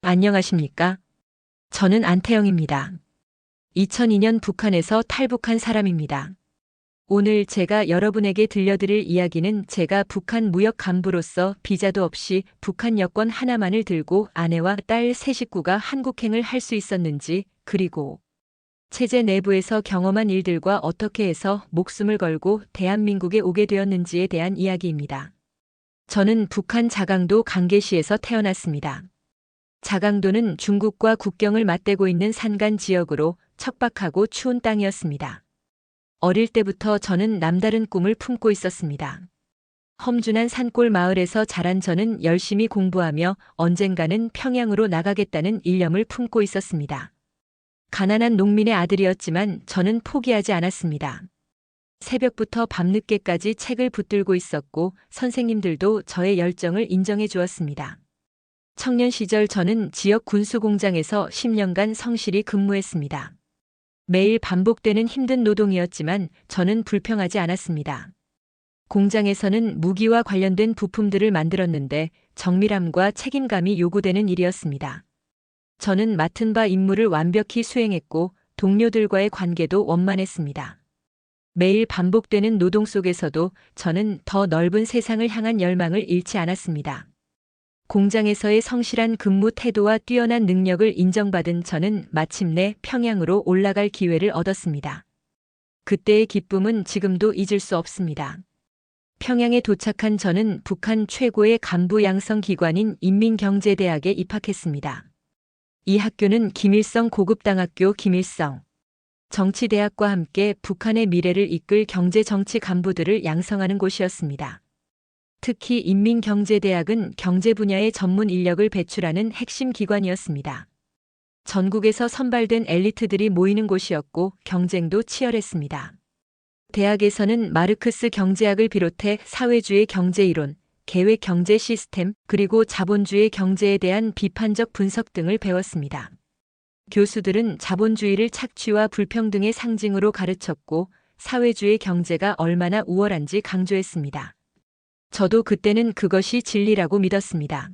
안녕하십니까? 저는 안태영입니다. 2002년 북한에서 탈북한 사람입니다. 오늘 제가 여러분에게 들려드릴 이야기는 제가 북한 무역 간부로서 비자도 없이 북한 여권 하나만을 들고 아내와 딸 세 식구가 한국행을 할 수 있었는지, 그리고 체제 내부에서 경험한 일들과 어떻게 해서 목숨을 걸고 대한민국에 오게 되었는지에 대한 이야기입니다. 저는 북한 자강도 강계시에서 태어났습니다. 자강도는 중국과 국경을 맞대고 있는 산간 지역으로 척박하고 추운 땅이었습니다. 어릴 때부터 저는 남다른 꿈을 품고 있었습니다. 험준한 산골 마을에서 자란 저는 열심히 공부하며 언젠가는 평양으로 나가겠다는 일념을 품고 있었습니다. 가난한 농민의 아들이었지만 저는 포기하지 않았습니다. 새벽부터 밤늦게까지 책을 붙들고 있었고 선생님들도 저의 열정을 인정해 주었습니다. 청년 시절 저는 지역 군수공장에서 10년간 성실히 근무했습니다. 매일 반복되는 힘든 노동이었지만 저는 불평하지 않았습니다. 공장에서는 무기와 관련된 부품들을 만들었는데 정밀함과 책임감이 요구되는 일이었습니다. 저는 맡은 바 임무를 완벽히 수행했고 동료들과의 관계도 원만했습니다. 매일 반복되는 노동 속에서도 저는 더 넓은 세상을 향한 열망을 잃지 않았습니다. 공장에서의 성실한 근무 태도와 뛰어난 능력을 인정받은 저는 마침내 평양으로 올라갈 기회를 얻었습니다. 그때의 기쁨은 지금도 잊을 수 없습니다. 평양에 도착한 저는 북한 최고의 간부 양성 기관인 인민경제대학에 입학했습니다. 이 학교는 김일성 고급당학교 김일성 정치대학과 함께 북한의 미래를 이끌 경제정치 간부들을 양성하는 곳이었습니다. 특히 인민경제대학은 경제 분야의 전문 인력을 배출하는 핵심 기관이었습니다. 전국에서 선발된 엘리트들이 모이는 곳이었고 경쟁도 치열했습니다. 대학에서는 마르크스 경제학을 비롯해 사회주의 경제이론, 계획 경제 시스템, 그리고 자본주의 경제에 대한 비판적 분석 등을 배웠습니다. 교수들은 자본주의를 착취와 불평등의 상징으로 가르쳤고 사회주의 경제가 얼마나 우월한지 강조했습니다. 저도 그때는 그것이 진리라고 믿었습니다.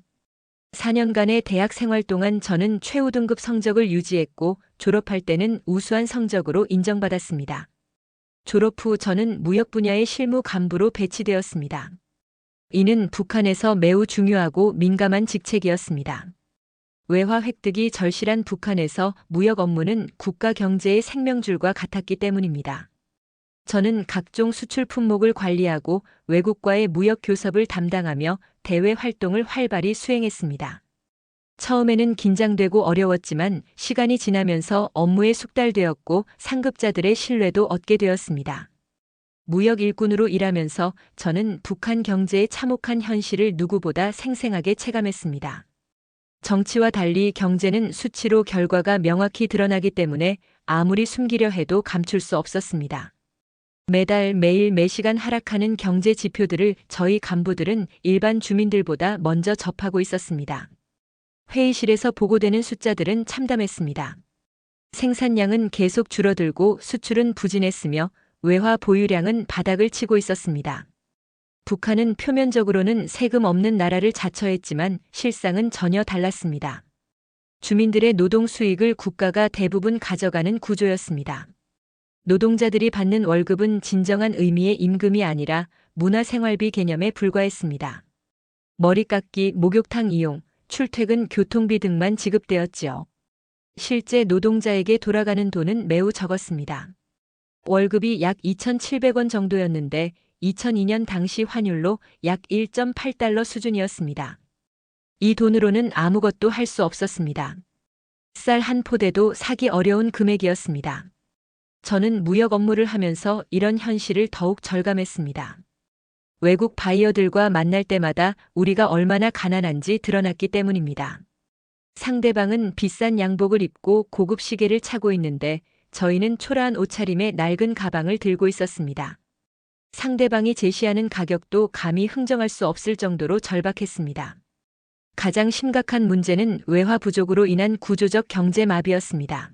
4년간의 대학 생활 동안 저는 최우 등급 성적을 유지했고 졸업할 때는 우수한 성적으로 인정받았습니다. 졸업 후 저는 무역 분야의 실무 간부로 배치되었습니다. 이는 북한에서 매우 중요하고 민감한 직책이었습니다. 외화 획득이 절실한 북한에서 무역 업무는 국가 경제의 생명줄과 같았기 때문입니다. 저는 각종 수출 품목을 관리하고 외국과의 무역 교섭을 담당하며 대외 활동을 활발히 수행했습니다. 처음에는 긴장되고 어려웠지만 시간이 지나면서 업무에 숙달되었고 상급자들의 신뢰도 얻게 되었습니다. 무역 일꾼으로 일하면서 저는 북한 경제의 참혹한 현실을 누구보다 생생하게 체감했습니다. 정치와 달리 경제는 수치로 결과가 명확히 드러나기 때문에 아무리 숨기려 해도 감출 수 없었습니다. 매달 매일 매시간 하락하는 경제 지표들을 저희 간부들은 일반 주민들보다 먼저 접하고 있었습니다. 회의실에서 보고되는 숫자들은 참담했습니다. 생산량은 계속 줄어들고 수출은 부진했으며 외화 보유량은 바닥을 치고 있었습니다. 북한은 표면적으로는 세금 없는 나라를 자처했지만 실상은 전혀 달랐습니다. 주민들의 노동 수익을 국가가 대부분 가져가는 구조였습니다. 노동자들이 받는 월급은 진정한 의미의 임금이 아니라 문화생활비 개념에 불과했습니다. 머리 깎기, 목욕탕 이용, 출퇴근 교통비 등만 지급되었지요. 실제 노동자에게 돌아가는 돈은 매우 적었습니다. 월급이 약 2,700원 정도였는데 2002년 당시 환율로 약 1.8달러 수준이었습니다. 이 돈으로는 아무것도 할 수 없었습니다. 쌀 한 포대도 사기 어려운 금액이었습니다. 저는 무역 업무를 하면서 이런 현실을 더욱 절감했습니다. 외국 바이어들과 만날 때마다 우리가 얼마나 가난한지 드러났기 때문입니다. 상대방은 비싼 양복을 입고 고급 시계를 차고 있는데 저희는 초라한 옷차림에 낡은 가방을 들고 있었습니다. 상대방이 제시하는 가격도 감히 흥정할 수 없을 정도로 절박했습니다. 가장 심각한 문제는 외화 부족으로 인한 구조적 경제 마비였습니다.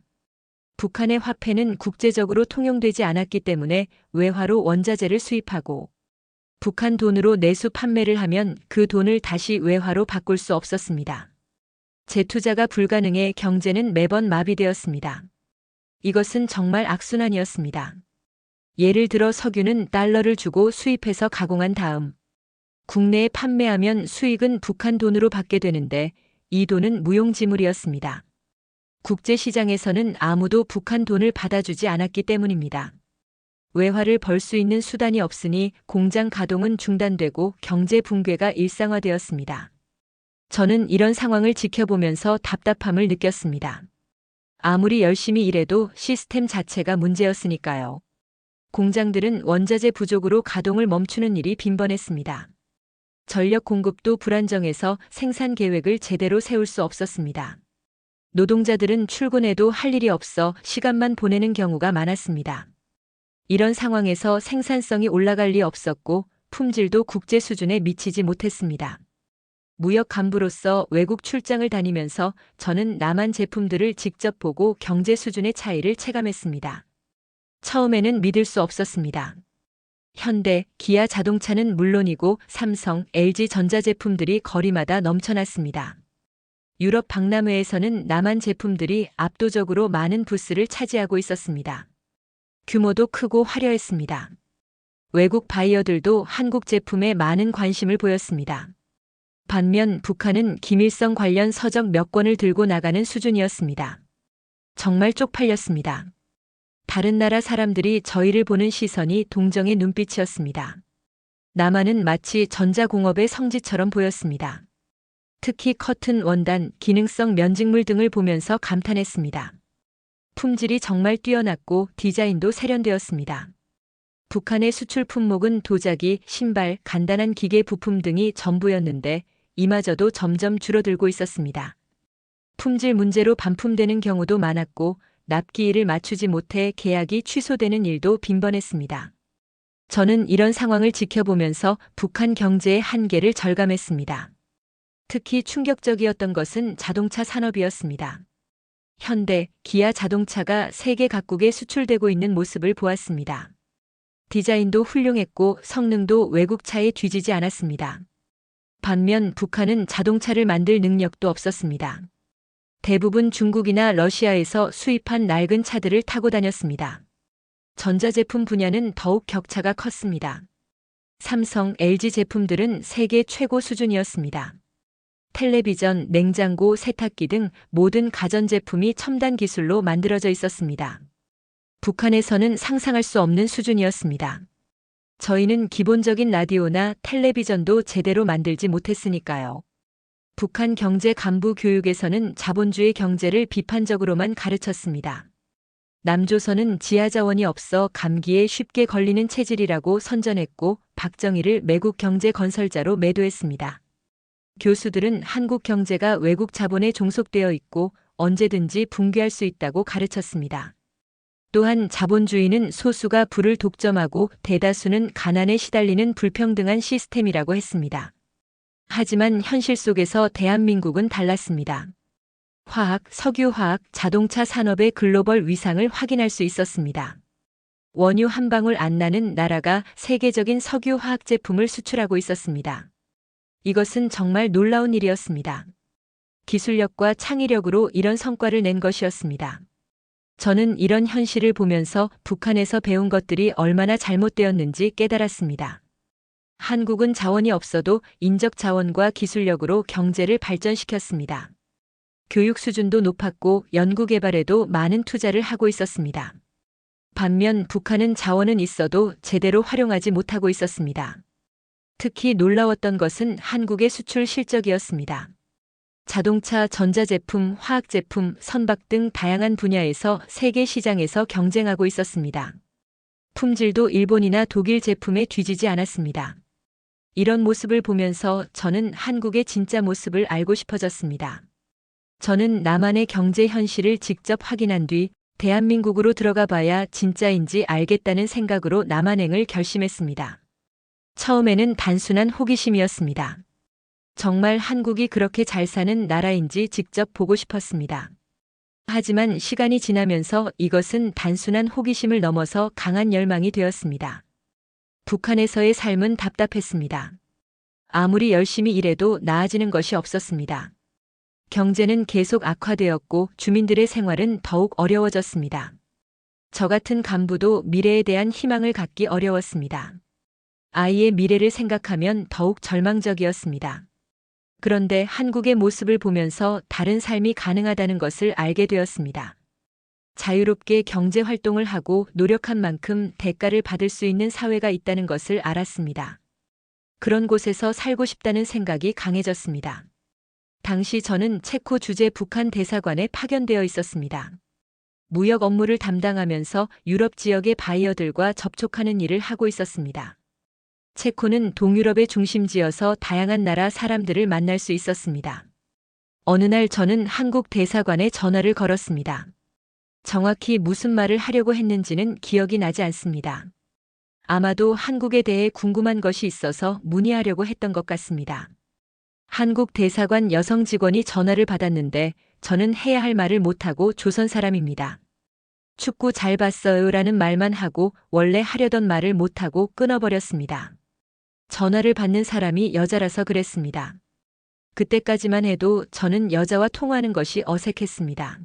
북한의 화폐는 국제적으로 통용되지 않았기 때문에 외화로 원자재를 수입하고 북한 돈으로 내수 판매를 하면 그 돈을 다시 외화로 바꿀 수 없었습니다. 재투자가 불가능해 경제는 매번 마비되었습니다. 이것은 정말 악순환이었습니다. 예를 들어 석유는 달러를 주고 수입해서 가공한 다음 국내에 판매하면 수익은 북한 돈으로 받게 되는데 이 돈은 무용지물이었습니다. 국제시장에서는 아무도 북한 돈을 받아주지 않았기 때문입니다. 외화를 벌 수 있는 수단이 없으니 공장 가동은 중단되고 경제 붕괴가 일상화되었습니다. 저는 이런 상황을 지켜보면서 답답함을 느꼈습니다. 아무리 열심히 일해도 시스템 자체가 문제였으니까요. 공장들은 원자재 부족으로 가동을 멈추는 일이 빈번했습니다. 전력 공급도 불안정해서 생산 계획을 제대로 세울 수 없었습니다. 노동자들은 출근해도 할 일이 없어 시간만 보내는 경우가 많았습니다. 이런 상황에서 생산성이 올라갈 리 없었고 품질도 국제 수준에 미치지 못했습니다. 무역 간부로서 외국 출장을 다니면서 저는 남한 제품들을 직접 보고 경제 수준의 차이를 체감했습니다. 처음에는 믿을 수 없었습니다. 현대, 기아 자동차는 물론이고 삼성, LG 전자 제품들이 거리마다 넘쳐났습니다. 유럽 박람회에서는 남한 제품들이 압도적으로 많은 부스를 차지하고 있었습니다. 규모도 크고 화려했습니다. 외국 바이어들도 한국 제품에 많은 관심을 보였습니다. 반면 북한은 김일성 관련 서적 몇 권을 들고 나가는 수준이었습니다. 정말 쪽팔렸습니다. 다른 나라 사람들이 저희를 보는 시선이 동정의 눈빛이었습니다. 남한은 마치 전자공업의 성지처럼 보였습니다. 특히 커튼 원단, 기능성 면직물 등을 보면서 감탄했습니다. 품질이 정말 뛰어났고 디자인도 세련되었습니다. 북한의 수출 품목은 도자기, 신발, 간단한 기계 부품 등이 전부였는데 이마저도 점점 줄어들고 있었습니다. 품질 문제로 반품되는 경우도 많았고 납기일을 맞추지 못해 계약이 취소되는 일도 빈번했습니다. 저는 이런 상황을 지켜보면서 북한 경제의 한계를 절감했습니다. 특히 충격적이었던 것은 자동차 산업이었습니다. 현대, 기아 자동차가 세계 각국에 수출되고 있는 모습을 보았습니다. 디자인도 훌륭했고 성능도 외국차에 뒤지지 않았습니다. 반면 북한은 자동차를 만들 능력도 없었습니다. 대부분 중국이나 러시아에서 수입한 낡은 차들을 타고 다녔습니다. 전자제품 분야는 더욱 격차가 컸습니다. 삼성, LG 제품들은 세계 최고 수준이었습니다. 텔레비전, 냉장고, 세탁기 등 모든 가전제품이 첨단 기술로 만들어져 있었습니다. 북한에서는 상상할 수 없는 수준이었습니다. 저희는 기본적인 라디오나 텔레비전도 제대로 만들지 못했으니까요. 북한 경제 간부 교육에서는 자본주의 경제를 비판적으로만 가르쳤습니다. 남조선은 지하자원이 없어 감기에 쉽게 걸리는 체질이라고 선전했고 박정희를 매국 경제 건설자로 매도했습니다. 교수들은 한국 경제가 외국 자본에 종속되어 있고 언제든지 붕괴할 수 있다고 가르쳤습니다. 또한 자본주의는 소수가 부를 독점하고 대다수는 가난에 시달리는 불평등한 시스템이라고 했습니다. 하지만 현실 속에서 대한민국은 달랐습니다. 화학, 석유화학, 자동차 산업의 글로벌 위상을 확인할 수 있었습니다. 원유 한 방울 안 나는 나라가 세계적인 석유화학 제품을 수출하고 있었습니다. 이것은 정말 놀라운 일이었습니다. 기술력과 창의력으로 이런 성과를 낸 것이었습니다. 저는 이런 현실을 보면서 북한에서 배운 것들이 얼마나 잘못되었는지 깨달았습니다. 한국은 자원이 없어도 인적 자원과 기술력으로 경제를 발전시켰습니다. 교육 수준도 높았고 연구개발에도 많은 투자를 하고 있었습니다. 반면 북한은 자원은 있어도 제대로 활용하지 못하고 있었습니다. 특히 놀라웠던 것은 한국의 수출 실적이었습니다. 자동차, 전자제품, 화학제품, 선박 등 다양한 분야에서 세계 시장에서 경쟁하고 있었습니다. 품질도 일본이나 독일 제품에 뒤지지 않았습니다. 이런 모습을 보면서 저는 한국의 진짜 모습을 알고 싶어졌습니다. 저는 남한의 경제 현실을 직접 확인한 뒤 대한민국으로 들어가 봐야 진짜인지 알겠다는 생각으로 남한행을 결심했습니다. 처음에는 단순한 호기심이었습니다. 정말 한국이 그렇게 잘 사는 나라인지 직접 보고 싶었습니다. 하지만 시간이 지나면서 이것은 단순한 호기심을 넘어서 강한 열망이 되었습니다. 북한에서의 삶은 답답했습니다. 아무리 열심히 일해도 나아지는 것이 없었습니다. 경제는 계속 악화되었고 주민들의 생활은 더욱 어려워졌습니다. 저 같은 간부도 미래에 대한 희망을 갖기 어려웠습니다. 아이의 미래를 생각하면 더욱 절망적이었습니다. 그런데 한국의 모습을 보면서 다른 삶이 가능하다는 것을 알게 되었습니다. 자유롭게 경제 활동을 하고 노력한 만큼 대가를 받을 수 있는 사회가 있다는 것을 알았습니다. 그런 곳에서 살고 싶다는 생각이 강해졌습니다. 당시 저는 체코 주재 북한 대사관에 파견되어 있었습니다. 무역 업무를 담당하면서 유럽 지역의 바이어들과 접촉하는 일을 하고 있었습니다. 체코는 동유럽의 중심지여서 다양한 나라 사람들을 만날 수 있었습니다. 어느 날 저는 한국 대사관에 전화를 걸었습니다. 정확히 무슨 말을 하려고 했는지는 기억이 나지 않습니다. 아마도 한국에 대해 궁금한 것이 있어서 문의하려고 했던 것 같습니다. 한국 대사관 여성 직원이 전화를 받았는데 저는 해야 할 말을 못하고 조선 사람입니다. 축구 잘 봤어요 라는 말만 하고 원래 하려던 말을 못하고 끊어버렸습니다. 전화를 받는 사람이 여자라서 그랬습니다. 그때까지만 해도 저는 여자와 통화하는 것이 어색했습니다.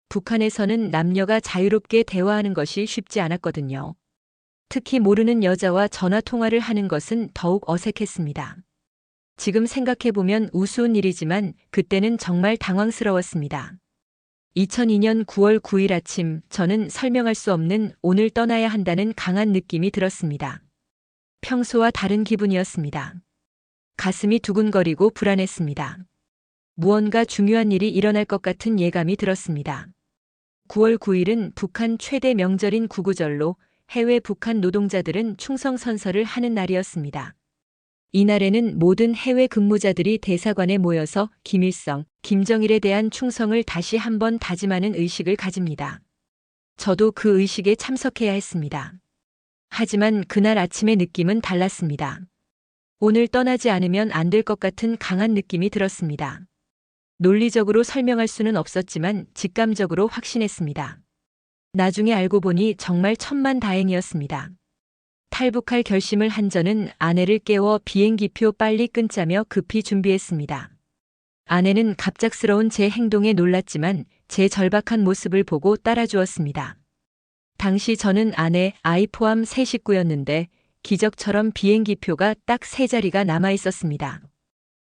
북한에서는 남녀가 자유롭게 대화하는 것이 쉽지 않았거든요. 특히 모르는 여자와 전화 통화를 하는 것은 더욱 어색했습니다. 지금 생각해보면 우스운 일이지만 그때는 정말 당황스러웠습니다. 2002년 9월 9일 아침 저는 설명할 수 없는 오늘 떠나야 한다는 강한 느낌이 들었습니다. 평소와 다른 기분이었습니다. 가슴이 두근거리고 불안했습니다. 무언가 중요한 일이 일어날 것 같은 예감이 들었습니다. 9월 9일은 북한 최대 명절인 구구절로 해외 북한 노동자들은 충성선서를 하는 날이었습니다. 이날에는 모든 해외 근무자들이 대사관에 모여서 김일성, 김정일에 대한 충성을 다시 한번 다짐하는 의식을 가집니다. 저도 그 의식에 참석해야 했습니다. 하지만 그날 아침의 느낌은 달랐습니다. 오늘 떠나지 않으면 안 될 것 같은 강한 느낌이 들었습니다. 논리적으로 설명할 수는 없었지만 직감적으로 확신했습니다. 나중에 알고 보니 정말 천만다행이었습니다. 탈북할 결심을 한 저는 아내를 깨워 비행기표 빨리 끊자며 급히 준비했습니다. 아내는 갑작스러운 제 행동에 놀랐지만 제 절박한 모습을 보고 따라주었습니다. 당시 저는 아내, 아이 포함 세 식구였는데 기적처럼 비행기표가 딱 3자리가 남아 있었습니다.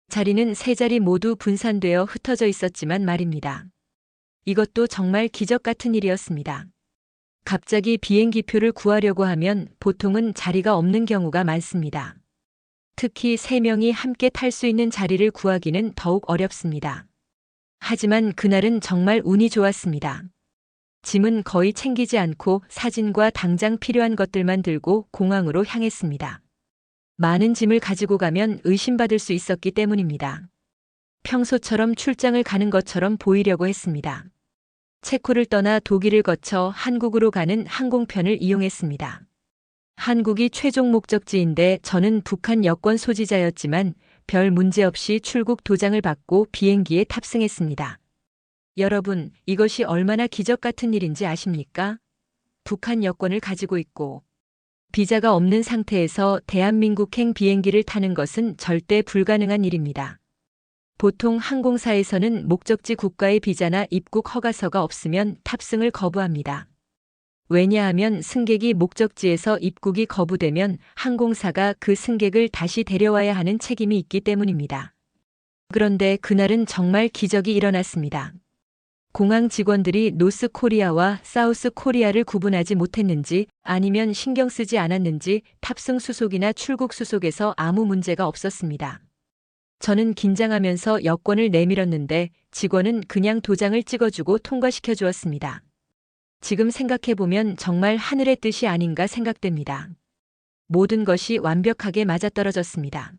자리는 3자리 모두 분산되어 흩어져 있었지만 말입니다. 이것도 정말 기적 같은 일이었습니다. 갑자기 비행기표를 구하려고 하면 보통은 자리가 없는 경우가 많습니다. 특히 3명이 함께 탈 수 있는 자리를 구하기는 더욱 어렵습니다. 하지만 그날은 정말 운이 좋았습니다. 짐은 거의 챙기지 않고 사진과 당장 필요한 것들만 들고 공항으로 향했습니다. 많은 짐을 가지고 가면 의심받을 수 있었기 때문입니다. 평소처럼 출장을 가는 것처럼 보이려고 했습니다. 체코를 떠나 독일을 거쳐 한국으로 가는 항공편을 이용했습니다. 한국이 최종 목적지인데 저는 북한 여권 소지자였지만 별 문제 없이 출국 도장을 받고 비행기에 탑승했습니다. 여러분, 이것이 얼마나 기적 같은 일인지 아십니까? 북한 여권을 가지고 있고 비자가 없는 상태에서 대한민국행 비행기를 타는 것은 절대 불가능한 일입니다. 보통 항공사에서는 목적지 국가의 비자나 입국 허가서가 없으면 탑승을 거부합니다. 왜냐하면 승객이 목적지에서 입국이 거부되면 항공사가 그 승객을 다시 데려와야 하는 책임이 있기 때문입니다. 그런데 그날은 정말 기적이 일어났습니다. 공항 직원들이 노스 코리아와 사우스 코리아를 구분하지 못했는지 아니면 신경 쓰지 않았는지 탑승 수속이나 출국 수속에서 아무 문제가 없었습니다. 저는 긴장하면서 여권을 내밀었는데 직원은 그냥 도장을 찍어주고 통과시켜 주었습니다. 지금 생각해보면 정말 하늘의 뜻이 아닌가 생각됩니다. 모든 것이 완벽하게 맞아떨어졌습니다.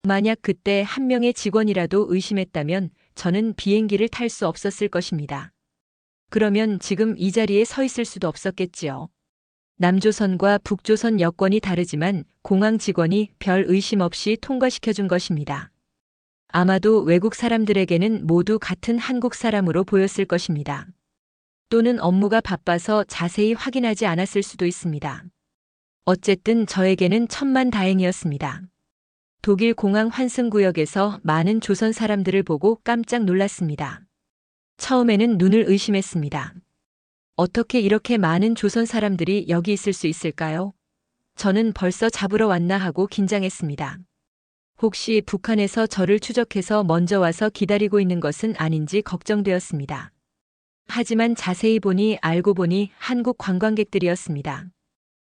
만약 그때 한 명의 직원이라도 의심했다면 저는 비행기를 탈 수 없었을 것입니다. 그러면 지금 이 자리에 서 있을 수도 없었겠지요. 남조선과 북조선 여권이 다르지만 공항 직원이 별 의심 없이 통과시켜 준 것입니다. 아마도 외국 사람들에게는 모두 같은 한국 사람으로 보였을 것입니다. 또는 업무가 바빠서 자세히 확인하지 않았을 수도 있습니다. 어쨌든 저에게는 천만다행이었습니다. 독일 공항 환승구역에서 많은 조선 사람들을 보고 깜짝 놀랐습니다. 처음에는 눈을 의심했습니다. 어떻게 이렇게 많은 조선 사람들이 여기 있을 수 있을까요? 저는 벌써 잡으러 왔나 하고 긴장했습니다. 혹시 북한에서 저를 추적해서 먼저 와서 기다리고 있는 것은 아닌지 걱정되었습니다. 하지만 자세히 보니 알고 보니 한국 관광객들이었습니다.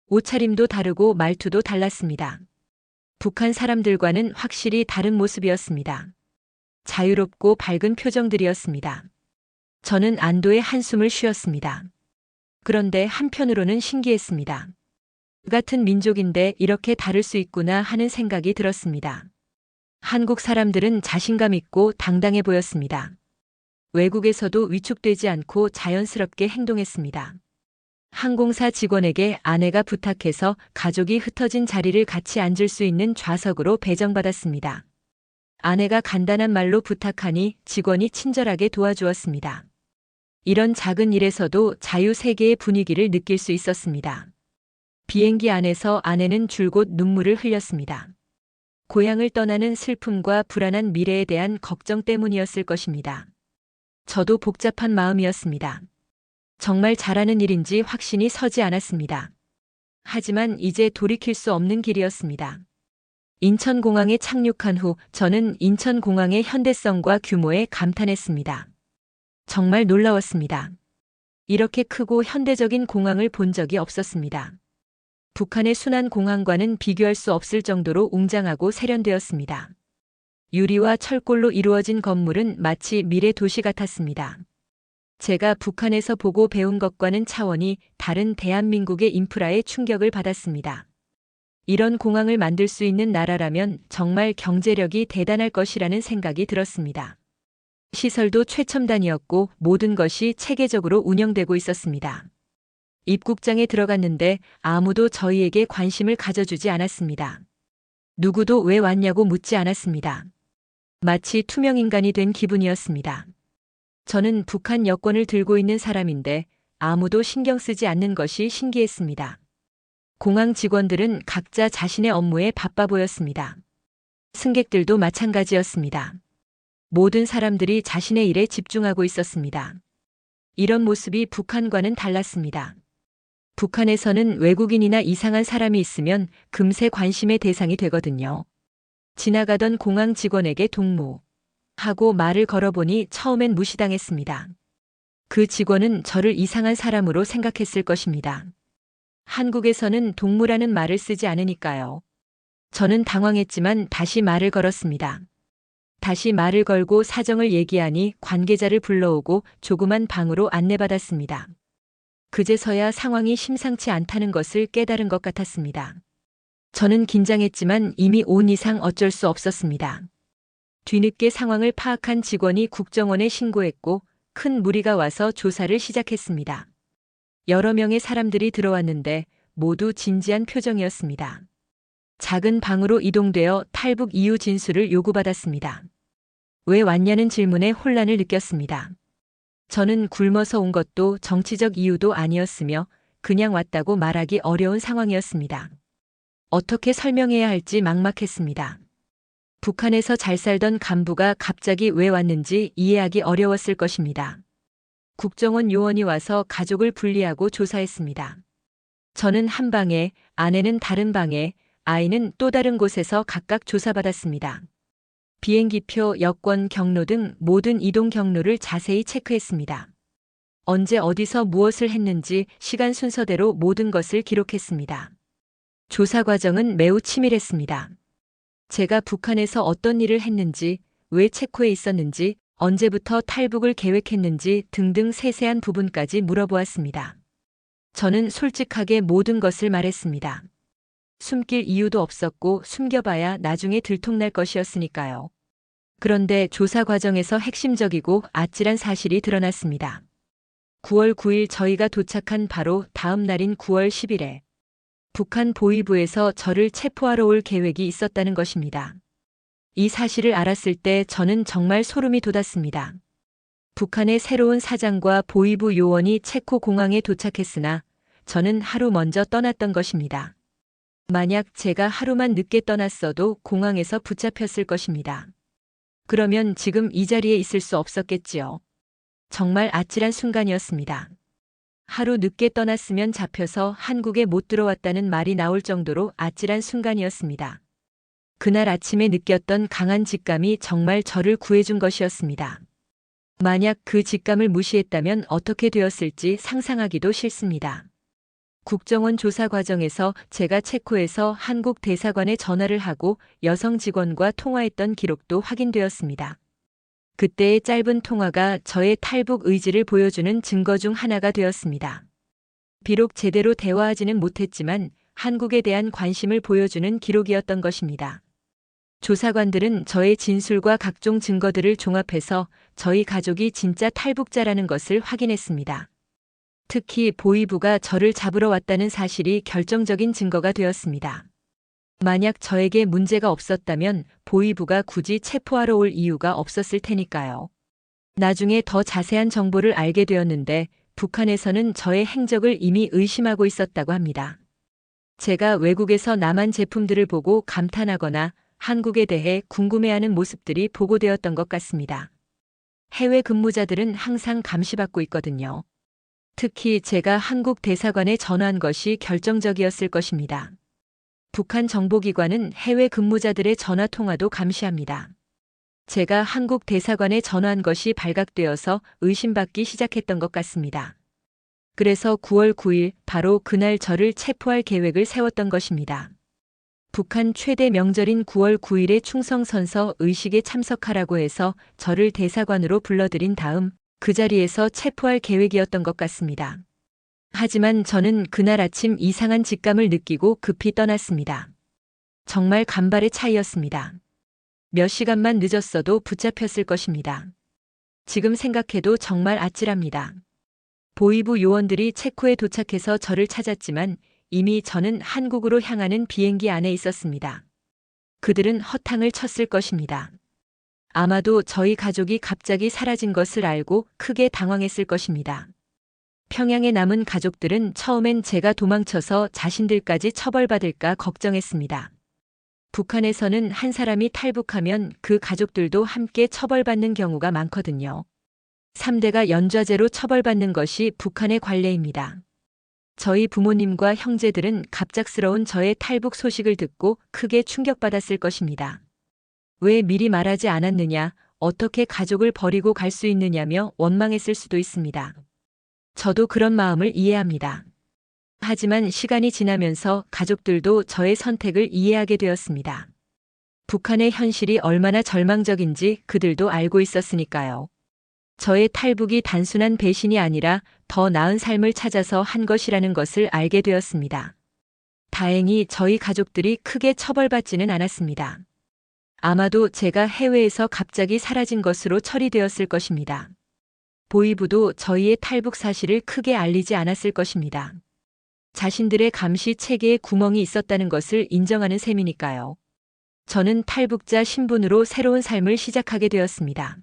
옷차림도 다르고 말투도 달랐습니다. 북한 사람들과는 확실히 다른 모습이었습니다. 자유롭고 밝은 표정들이었습니다. 저는 안도의 한숨을 쉬었습니다. 그런데 한편으로는 신기했습니다. 같은 민족인데 이렇게 다를 수 있구나 하는 생각이 들었습니다. 한국 사람들은 자신감 있고 당당해 보였습니다. 외국에서도 위축되지 않고 자연스럽게 행동했습니다. 항공사 직원에게 아내가 부탁해서 가족이 흩어진 자리를 같이 앉을 수 있는 좌석으로 배정받았습니다. 아내가 간단한 말로 부탁하니 직원이 친절하게 도와주었습니다. 이런 작은 일에서도 자유세계의 분위기를 느낄 수 있었습니다. 비행기 안에서 아내는 줄곧 눈물을 흘렸습니다. 고향을 떠나는 슬픔과 불안한 미래에 대한 걱정 때문이었을 것입니다. 저도 복잡한 마음이었습니다. 정말 잘하는 일인지 확신이 서지 않았습니다. 하지만 이제 돌이킬 수 없는 길이었습니다. 인천공항에 착륙한 후 저는 인천공항의 현대성과 규모에 감탄했습니다. 정말 놀라웠습니다. 이렇게 크고 현대적인 공항을 본 적이 없었습니다. 북한의 순환 공항과는 비교할 수 없을 정도로 웅장하고 세련되었습니다. 유리와 철골로 이루어진 건물은 마치 미래 도시 같았습니다. 제가 북한에서 보고 배운 것과는 차원이 다른 대한민국의 인프라에 충격을 받았습니다. 이런 공항을 만들 수 있는 나라라면 정말 경제력이 대단할 것이라는 생각이 들었습니다. 시설도 최첨단이었고 모든 것이 체계적으로 운영되고 있었습니다. 입국장에 들어갔는데 아무도 저희에게 관심을 가져주지 않았습니다. 누구도 왜 왔냐고 묻지 않았습니다. 마치 투명인간이 된 기분이었습니다. 저는 북한 여권을 들고 있는 사람인데 아무도 신경 쓰지 않는 것이 신기했습니다. 공항 직원들은 각자 자신의 업무에 바빠 보였습니다. 승객들도 마찬가지였습니다. 모든 사람들이 자신의 일에 집중하고 있었습니다. 이런 모습이 북한과는 달랐습니다. 북한에서는 외국인이나 이상한 사람이 있으면 금세 관심의 대상이 되거든요. 지나가던 공항 직원에게 동무 하고 말을 걸어보니 처음엔 무시당했습니다. 그 직원은 저를 이상한 사람으로 생각했을 것입니다. 한국에서는 동무라는 말을 쓰지 않으니까요. 저는 당황했지만 다시 말을 걸었습니다. 다시 말을 걸고 사정을 얘기하니 관계자를 불러오고 조그만 방으로 안내받았습니다. 그제서야 상황이 심상치 않다는 것을 깨달은 것 같았습니다. 저는 긴장했지만 이미 온 이상 어쩔 수 없었습니다. 뒤늦게 상황을 파악한 직원이 국정원에 신고했고 큰 무리가 와서 조사를 시작했습니다. 여러 명의 사람들이 들어왔는데 모두 진지한 표정이었습니다. 작은 방으로 이동되어 탈북 이유 진술을 요구받았습니다. 왜 왔냐는 질문에 혼란을 느꼈습니다. 저는 굶어서 온 것도 정치적 이유도 아니었으며 그냥 왔다고 말하기 어려운 상황이었습니다. 어떻게 설명해야 할지 막막했습니다. 북한에서 잘 살던 간부가 갑자기 왜 왔는지 이해하기 어려웠을 것입니다. 국정원 요원이 와서 가족을 분리하고 조사했습니다. 저는 한 방에, 아내는 다른 방에, 아이는 또 다른 곳에서 각각 조사받았습니다. 비행기표, 여권, 경로 등 모든 이동 경로를 자세히 체크했습니다. 언제 어디서 무엇을 했는지 시간 순서대로 모든 것을 기록했습니다. 조사 과정은 매우 치밀했습니다. 제가 북한에서 어떤 일을 했는지, 왜 체코에 있었는지, 언제부터 탈북을 계획했는지 등등 세세한 부분까지 물어보았습니다. 저는 솔직하게 모든 것을 말했습니다. 숨길 이유도 없었고 숨겨봐야 나중에 들통날 것이었으니까요. 그런데 조사 과정에서 핵심적이고 아찔한 사실이 드러났습니다. 9월 9일 저희가 도착한 바로 다음 날인 9월 10일에 북한 보위부에서 저를 체포하러 올 계획이 있었다는 것입니다. 이 사실을 알았을 때 저는 정말 소름이 돋았습니다. 북한의 새로운 사장과 보위부 요원이 체코 공항에 도착했으나 저는 하루 먼저 떠났던 것입니다. 만약 제가 하루만 늦게 떠났어도 공항에서 붙잡혔을 것입니다. 그러면 지금 이 자리에 있을 수 없었겠지요. 정말 아찔한 순간이었습니다. 하루 늦게 떠났으면 잡혀서 한국에 못 들어왔다는 말이 나올 정도로 아찔한 순간이었습니다. 그날 아침에 느꼈던 강한 직감이 정말 저를 구해준 것이었습니다. 만약 그 직감을 무시했다면 어떻게 되었을지 상상하기도 싫습니다. 국정원 조사 과정에서 제가 체코에서 한국 대사관에 전화를 하고 여성 직원과 통화했던 기록도 확인되었습니다. 그때의 짧은 통화가 저의 탈북 의지를 보여주는 증거 중 하나가 되었습니다. 비록 제대로 대화하지는 못했지만 한국에 대한 관심을 보여주는 기록이었던 것입니다. 조사관들은 저의 진술과 각종 증거들을 종합해서 저희 가족이 진짜 탈북자라는 것을 확인했습니다. 특히 보위부가 저를 잡으러 왔다는 사실이 결정적인 증거가 되었습니다. 만약 저에게 문제가 없었다면 보위부가 굳이 체포하러 올 이유가 없었을 테니까요. 나중에 더 자세한 정보를 알게 되었는데 북한에서는 저의 행적을 이미 의심하고 있었다고 합니다. 제가 외국에서 남한 제품들을 보고 감탄하거나 한국에 대해 궁금해하는 모습들이 보고되었던 것 같습니다. 해외 근무자들은 항상 감시받고 있거든요. 특히 제가 한국 대사관에 전화한 것이 결정적이었을 것입니다. 북한 정보기관은 해외 근무자들의 전화 통화도 감시합니다. 제가 한국 대사관에 전화한 것이 발각되어서 의심받기 시작했던 것 같습니다. 그래서 9월 9일 바로 그날 저를 체포할 계획을 세웠던 것입니다. 북한 최대 명절인 9월 9일에 충성선서 의식에 참석하라고 해서 저를 대사관으로 불러들인 다음 그 자리에서 체포할 계획이었던 것 같습니다. 하지만 저는 그날 아침 이상한 직감을 느끼고 급히 떠났습니다. 정말 간발의 차이였습니다. 몇 시간만 늦었어도 붙잡혔을 것입니다. 지금 생각해도 정말 아찔합니다. 보위부 요원들이 체코에 도착해서 저를 찾았지만 이미 저는 한국으로 향하는 비행기 안에 있었습니다. 그들은 허탕을 쳤을 것입니다. 아마도 저희 가족이 갑자기 사라진 것을 알고 크게 당황했을 것입니다. 평양에 남은 가족들은 처음엔 제가 도망쳐서 자신들까지 처벌받을까 걱정했습니다. 북한에서는 한 사람이 탈북하면 그 가족들도 함께 처벌받는 경우가 많거든요. 3대가 연좌제로 처벌받는 것이 북한의 관례입니다. 저희 부모님과 형제들은 갑작스러운 저의 탈북 소식을 듣고 크게 충격받았을 것입니다. 왜 미리 말하지 않았느냐, 어떻게 가족을 버리고 갈 수 있느냐며 원망했을 수도 있습니다. 저도 그런 마음을 이해합니다. 하지만 시간이 지나면서 가족들도 저의 선택을 이해하게 되었습니다. 북한의 현실이 얼마나 절망적인지 그들도 알고 있었으니까요. 저의 탈북이 단순한 배신이 아니라 더 나은 삶을 찾아서 한 것이라는 것을 알게 되었습니다. 다행히 저희 가족들이 크게 처벌받지는 않았습니다. 아마도 제가 해외에서 갑자기 사라진 것으로 처리되었을 것입니다. 보위부도 저희의 탈북 사실을 크게 알리지 않았을 것입니다. 자신들의 감시 체계에 구멍이 있었다는 것을 인정하는 셈이니까요. 저는 탈북자 신분으로 새로운 삶을 시작하게 되었습니다.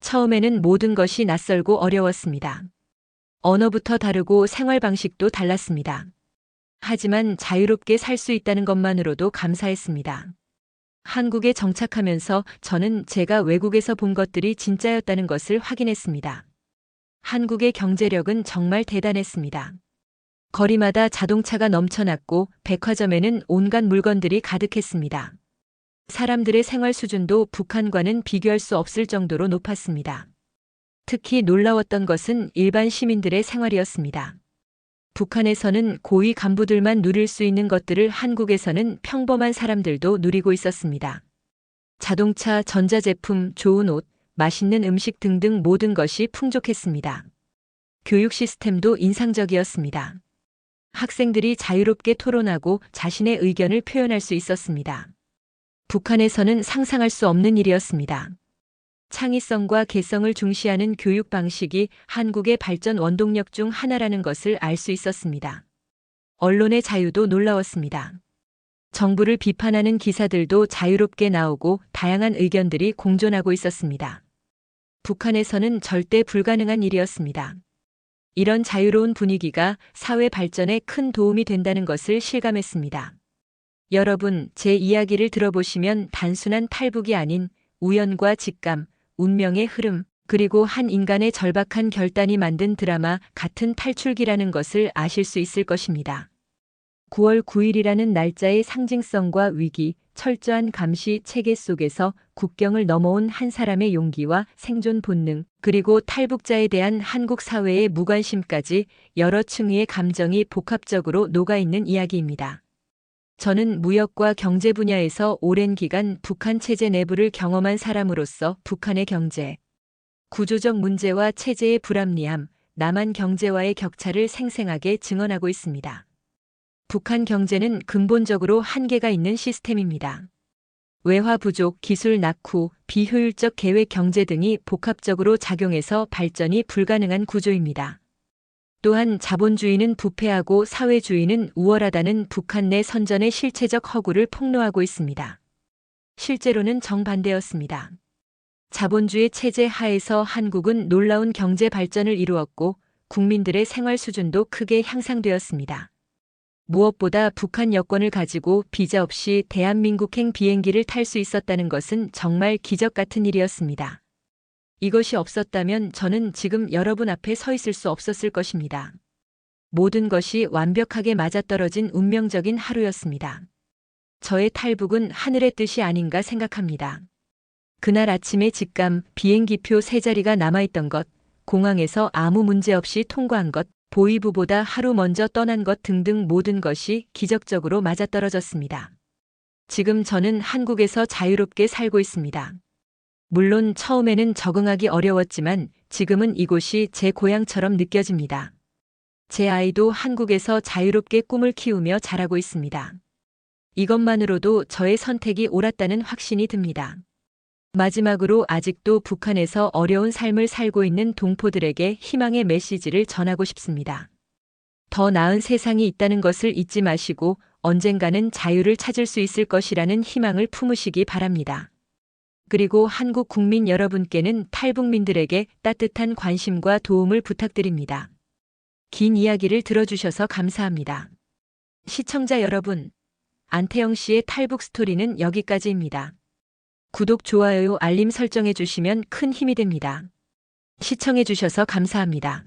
처음에는 모든 것이 낯설고 어려웠습니다. 언어부터 다르고 생활 방식도 달랐습니다. 하지만 자유롭게 살 수 있다는 것만으로도 감사했습니다. 한국에 정착하면서 저는 제가 외국에서 본 것들이 진짜였다는 것을 확인했습니다. 한국의 경제력은 정말 대단했습니다. 거리마다 자동차가 넘쳐났고 백화점에는 온갖 물건들이 가득했습니다. 사람들의 생활 수준도 북한과는 비교할 수 없을 정도로 높았습니다. 특히 놀라웠던 것은 일반 시민들의 생활이었습니다. 북한에서는 고위 간부들만 누릴 수 있는 것들을 한국에서는 평범한 사람들도 누리고 있었습니다. 자동차, 전자제품, 좋은 옷, 맛있는 음식 등등 모든 것이 풍족했습니다. 교육 시스템도 인상적이었습니다. 학생들이 자유롭게 토론하고 자신의 의견을 표현할 수 있었습니다. 북한에서는 상상할 수 없는 일이었습니다. 창의성과 개성을 중시하는 교육 방식이 한국의 발전 원동력 중 하나라는 것을 알 수 있었습니다. 언론의 자유도 놀라웠습니다. 정부를 비판하는 기사들도 자유롭게 나오고 다양한 의견들이 공존하고 있었습니다. 북한에서는 절대 불가능한 일이었습니다. 이런 자유로운 분위기가 사회 발전에 큰 도움이 된다는 것을 실감했습니다. 여러분, 제 이야기를 들어보시면 단순한 탈북이 아닌 우연과 직감, 운명의 흐름, 그리고 한 인간의 절박한 결단이 만든 드라마 같은 탈출기라는 것을 아실 수 있을 것입니다. 9월 9일이라는 날짜의 상징성과 위기, 철저한 감시 체계 속에서 국경을 넘어온 한 사람의 용기와 생존 본능, 그리고 탈북자에 대한 한국 사회의 무관심까지 여러 층위의 감정이 복합적으로 녹아있는 이야기입니다. 저는 무역과 경제 분야에서 오랜 기간 북한 체제 내부를 경험한 사람으로서 북한의 경제, 구조적 문제와 체제의 불합리함, 남한 경제와의 격차를 생생하게 증언하고 있습니다. 북한 경제는 근본적으로 한계가 있는 시스템입니다. 외화 부족, 기술 낙후, 비효율적 계획 경제 등이 복합적으로 작용해서 발전이 불가능한 구조입니다. 또한 자본주의는 부패하고 사회주의는 우월하다는 북한 내 선전의 실체적 허구를 폭로하고 있습니다. 실제로는 정반대였습니다. 자본주의 체제 하에서 한국은 놀라운 경제 발전을 이루었고 국민들의 생활 수준도 크게 향상되었습니다. 무엇보다 북한 여권을 가지고 비자 없이 대한민국행 비행기를 탈 수 있었다는 것은 정말 기적 같은 일이었습니다. 이것이 없었다면 저는 지금 여러분 앞에 서 있을 수 없었을 것입니다. 모든 것이 완벽하게 맞아떨어진 운명적인 하루였습니다. 저의 탈북은 하늘의 뜻이 아닌가 생각합니다. 그날 아침에 직감, 비행기표 3자리가 남아있던 것, 공항에서 아무 문제 없이 통과한 것, 보이부보다 하루 먼저 떠난 것 등등 모든 것이 기적적으로 맞아떨어졌습니다. 지금 저는 한국에서 자유롭게 살고 있습니다. 물론 처음에는 적응하기 어려웠지만 지금은 이곳이 제 고향처럼 느껴집니다. 제 아이도 한국에서 자유롭게 꿈을 키우며 자라고 있습니다. 이것만으로도 저의 선택이 옳았다는 확신이 듭니다. 마지막으로 아직도 북한에서 어려운 삶을 살고 있는 동포들에게 희망의 메시지를 전하고 싶습니다. 더 나은 세상이 있다는 것을 잊지 마시고 언젠가는 자유를 찾을 수 있을 것이라는 희망을 품으시기 바랍니다. 그리고 한국 국민 여러분께는 탈북민들에게 따뜻한 관심과 도움을 부탁드립니다. 긴 이야기를 들어주셔서 감사합니다. 시청자 여러분, 안태영 씨의 탈북 스토리는 여기까지입니다. 구독, 좋아요, 알림 설정해 주시면 큰 힘이 됩니다. 시청해 주셔서 감사합니다.